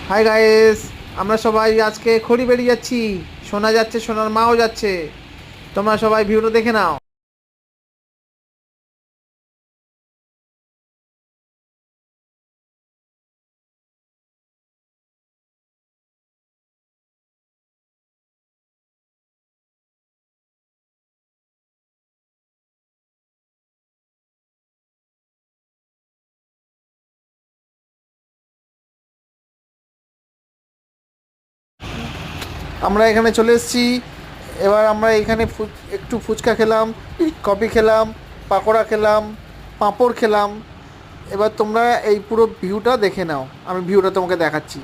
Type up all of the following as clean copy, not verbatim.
Hi guys, আমরা সবাই আজকে খড়ি বেরিয়ে যাচ্ছি। শোনা যাচ্ছে, সোনার মাও যাচ্ছে। তোমরা সবাই ভিডিওটা দেখে নাও। আমরা এখানে চলে এসেছি। এবার আমরা এখানে একটু ফুচকা খেলাম, কফি খেলাম, পাকোড়া খেলাম, পাঁপড় খেলাম। এবার তোমরা এই পুরো ভিউটা দেখে নাও, আমি ভিউটা তোমাকে দেখাচ্ছি।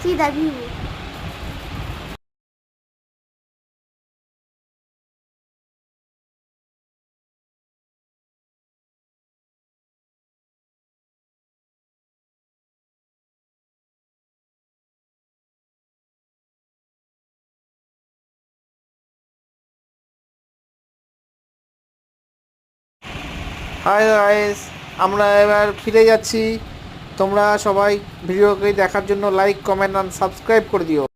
See the view. Hi guys, আমরা এবার ফিরে যাচ্ছি। তোমরা সবাই ভিডিওকে দেখার জন্য লাইক, কমেন্ট আর সাবস্ক্রাইব করে দিও।